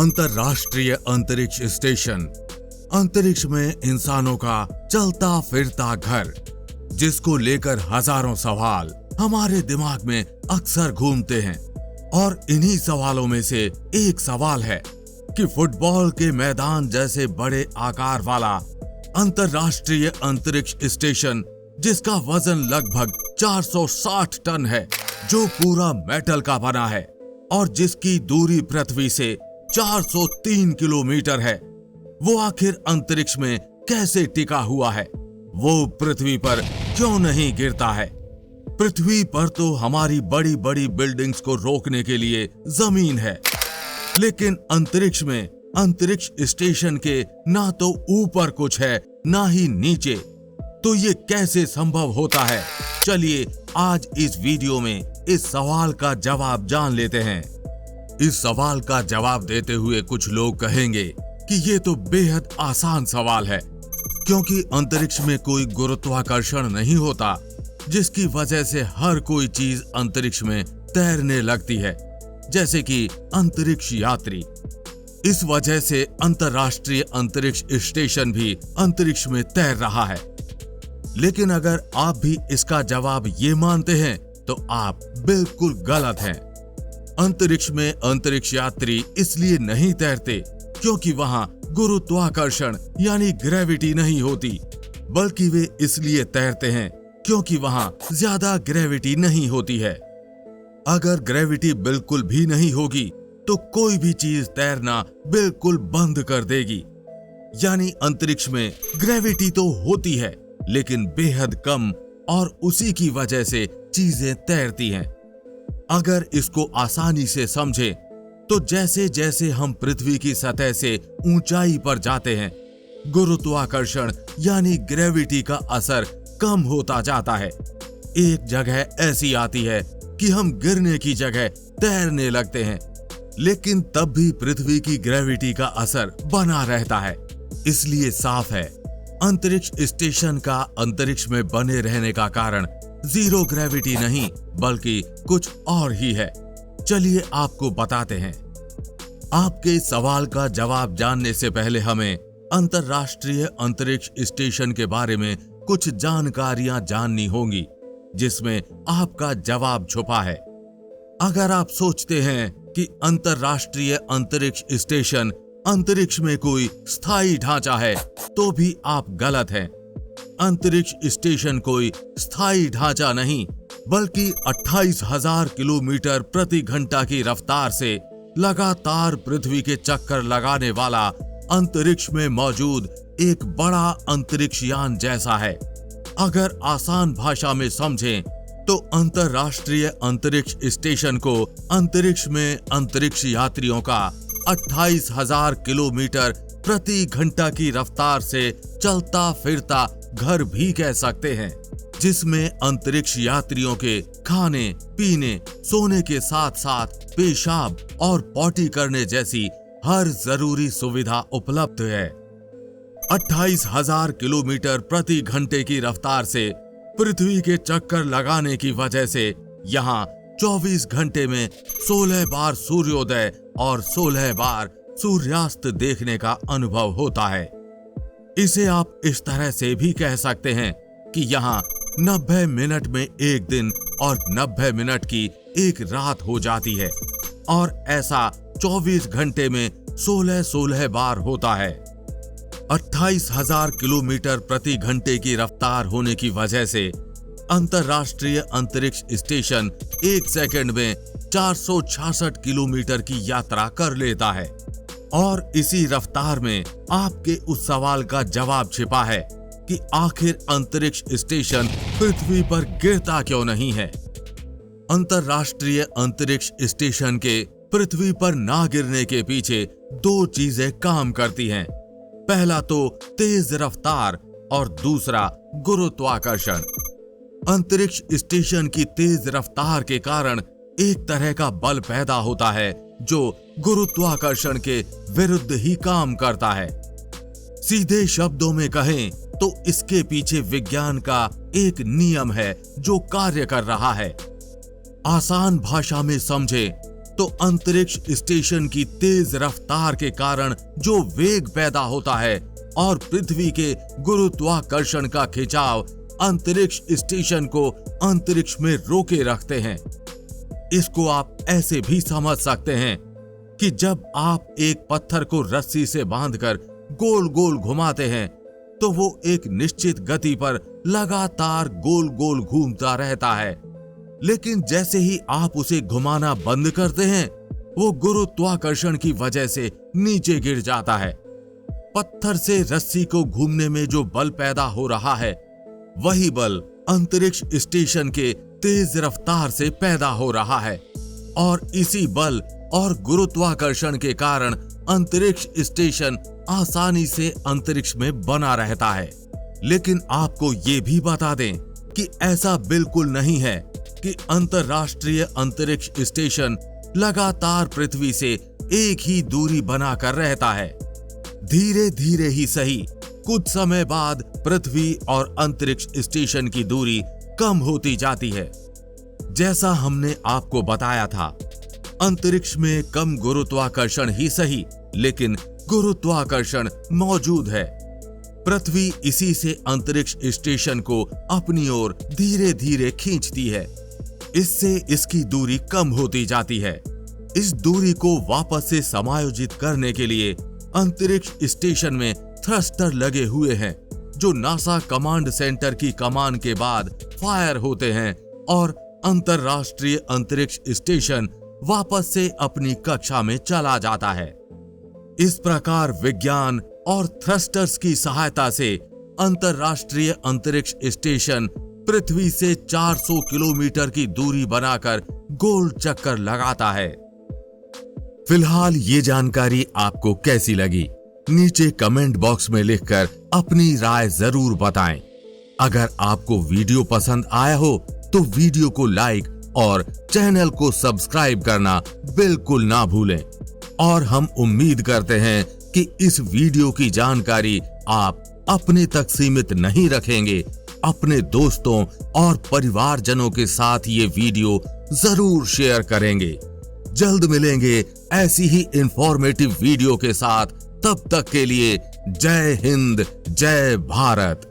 अंतरराष्ट्रीय अंतरिक्ष स्टेशन अंतरिक्ष में इंसानों का चलता फिरता घर, जिसको लेकर हजारों सवाल हमारे दिमाग में अक्सर घूमते हैं। और इन्हीं सवालों में से एक सवाल है कि फुटबॉल के मैदान जैसे बड़े आकार वाला अंतरराष्ट्रीय अंतरिक्ष स्टेशन, जिसका वजन लगभग 460 टन है, जो पूरा मेटल का बना है और जिसकी दूरी पृथ्वी से 403 किलोमीटर है, वो आखिर अंतरिक्ष में कैसे टिका हुआ है? वो पृथ्वी पर क्यों नहीं गिरता है? पृथ्वी पर तो हमारी बड़ी बड़ी बिल्डिंग्स को रोकने के लिए जमीन है, लेकिन अंतरिक्ष में अंतरिक्ष स्टेशन के ना तो ऊपर कुछ है ना ही नीचे, तो ये कैसे संभव होता है? चलिए आज इस वीडियो में इस सवाल का जवाब जान लेते हैं। इस सवाल का जवाब देते हुए कुछ लोग कहेंगे कि ये तो बेहद आसान सवाल है, क्योंकि अंतरिक्ष में कोई गुरुत्वाकर्षण नहीं होता, जिसकी वजह से हर कोई चीज अंतरिक्ष में तैरने लगती है, जैसे कि अंतरिक्ष यात्री। इस वजह से अंतरराष्ट्रीय अंतरिक्ष स्टेशन भी अंतरिक्ष में तैर रहा है। लेकिन अगर आप भी इसका जवाब ये मानते हैं तो आप बिल्कुल गलत हैं। अंतरिक्ष में अंतरिक्ष यात्री इसलिए नहीं तैरते क्योंकि वहां गुरुत्वाकर्षण यानी ग्रेविटी नहीं होती, बल्कि वे इसलिए तैरते हैं क्योंकि वहां ज्यादा ग्रेविटी नहीं होती है। अगर ग्रेविटी बिल्कुल भी नहीं होगी तो कोई भी चीज तैरना बिल्कुल बंद कर देगी। यानी अंतरिक्ष में ग्रेविटी तो होती है, लेकिन बेहद कम, और उसी की वजह से चीजें तैरती हैं। अगर इसको आसानी से समझें तो जैसे जैसे हम पृथ्वी की सतह से ऊंचाई पर जाते हैं, गुरुत्वाकर्षण यानी ग्रेविटी का असर कम होता जाता है। एक जगह ऐसी आती है कि हम गिरने की जगह तैरने लगते हैं, लेकिन तब भी पृथ्वी की ग्रेविटी का असर बना रहता है। इसलिए साफ है, अंतरिक्ष स्टेशन का अंतरिक्ष में बने रहने का कारण जीरो ग्रेविटी नहीं, बल्कि कुछ और ही है। चलिए आपको बताते हैं। आपके सवाल का जवाब जानने से पहले हमें अंतरराष्ट्रीय अंतरिक्ष स्टेशन के बारे में कुछ जानकारियां जाननी होंगी, जिसमें आपका जवाब छुपा है। अगर आप सोचते हैं कि अंतरराष्ट्रीय अंतरिक्ष स्टेशन अंतरिक्ष में कोई स्थायी ढांचा है, तो भी आप गलत हैं। अंतरिक्ष स्टेशन कोई स्थायी ढांचा नहीं, बल्कि 28,000 किलोमीटर प्रति घंटा की रफ्तार से लगातार पृथ्वी के चक्कर लगाने वाला अंतरिक्ष में मौजूद एक बड़ा अंतरिक्ष यान जैसा है। अगर आसान भाषा में समझें तो अंतरराष्ट्रीय अंतरिक्ष स्टेशन को अंतरिक्ष में अंतरिक्ष यात्रियों का 28,000 किलोमीटर प्रति घंटा की रफ्तार से चलता फिरता घर भी कह सकते हैं, जिसमें अंतरिक्ष यात्रियों के खाने पीने, सोने के साथ साथ पेशाब और पॉटी करने जैसी हर जरूरी सुविधा उपलब्ध है। 28,000 किलोमीटर प्रति घंटे की रफ्तार से पृथ्वी के चक्कर लगाने की वजह से यहाँ 24 घंटे में 16 बार सूर्योदय और 16 बार सूर्यास्त देखने का अनुभव होता है। इसे आप इस तरह से भी कह सकते हैं कि यहाँ 90 मिनट में एक दिन और 90 मिनट की एक रात हो जाती है, और ऐसा 24 घंटे में 16 बार होता है। 28,000 किलोमीटर प्रति घंटे की रफ्तार होने की वजह से अंतरराष्ट्रीय अंतरिक्ष स्टेशन एक सेकंड में 466 किलोमीटर की यात्रा कर लेता है। और इसी रफ्तार में आपके उस सवाल का जवाब छिपा है कि आखिर अंतरिक्ष स्टेशन पृथ्वी पर गिरता क्यों नहीं है। अंतरराष्ट्रीय अंतरिक्ष स्टेशन के पृथ्वी पर ना गिरने के पीछे दो चीजें काम करती हैं। पहला तो तेज रफ्तार और दूसरा गुरुत्वाकर्षण। अंतरिक्ष स्टेशन की तेज रफ्तार के कारण एक तरह का बल पैदा होता है जो गुरुत्वाकर्षण के विरुद्ध ही काम करता है। सीधे शब्दों में कहें तो इसके पीछे विज्ञान का एक नियम है जो कार्य कर रहा है। आसान भाषा में समझें तो अंतरिक्ष स्टेशन की तेज रफ्तार के कारण जो वेग पैदा होता है और पृथ्वी के गुरुत्वाकर्षण का खिंचाव अंतरिक्ष स्टेशन को अंतरिक्ष में रोके रखते हैं। इसको आप ऐसे भी समझ सकते हैं कि जब आप एक पत्थर को रस्सी से बांधकर गोल गोल घुमाते हैं तो वो एक निश्चित गति पर लगातार गोल गोल घूमता रहता है, लेकिन जैसे ही आप उसे घुमाना बंद करते हैं वो गुरुत्वाकर्षण की वजह से नीचे गिर जाता है। पत्थर से रस्सी को घूमने में जो बल पैदा हो रहा है वही बल अंतरिक्ष स्टेशन के तेज रफ्तार से पैदा हो रहा है और इसी बल और गुरुत्वाकर्षण के कारण अंतरिक्ष स्टेशन आसानी से अंतरिक्ष में बना रहता है। लेकिन आपको ये भी बता दें कि ऐसा बिल्कुल नहीं है कि अंतरराष्ट्रीय अंतरिक्ष स्टेशन लगातार पृथ्वी से एक ही दूरी बनाकर रहता है। धीरे धीरे ही सही कुछ समय बाद पृथ्वी और अंतरिक्ष स्टेशन की दूरी कम होती जाती है। जैसा हमने आपको बताया था, अंतरिक्ष में कम गुरुत्वाकर्षण ही सही लेकिन गुरुत्वाकर्षण मौजूद है। पृथ्वी इसी से अंतरिक्ष स्टेशन को अपनी ओर धीरे धीरे खींचती है। इससे इसकी दूरी कम होती जाती है। इस दूरी को वापस से समायोजित करने के लिए अंतरिक्ष स्टेशन में थ्रस्टर लगे हुए हैं जो नासा कमांड सेंटर की कमान के बाद फायर होते हैं और अंतरराष्ट्रीय अंतरिक्ष स्टेशन वापस से अपनी कक्षा में चला जाता है। इस प्रकार विज्ञान और थ्रस्टर्स की सहायता से अंतरराष्ट्रीय अंतरिक्ष स्टेशन पृथ्वी से 400 किलोमीटर की दूरी बनाकर गोल चक्कर लगाता है। फिलहाल ये जानकारी आपको कैसी लगी? नीचे कमेंट बॉक्स में लिखकर अपनी राय जरूर बताएं। अगर आपको वीडियो पसंद आया हो तो वीडियो को लाइक और चैनल को सब्सक्राइब करना बिल्कुल ना भूलें। और हम उम्मीद करते हैं कि इस वीडियो की जानकारी आप अपने तक सीमित नहीं रखेंगे, अपने दोस्तों और परिवारजनों के साथ ये वीडियो जरूर शेयर करेंगे। जल्द मिलेंगे ऐसी ही इंफॉर्मेटिव वीडियो के साथ। तब तक के लिए जय हिंद, जय भारत।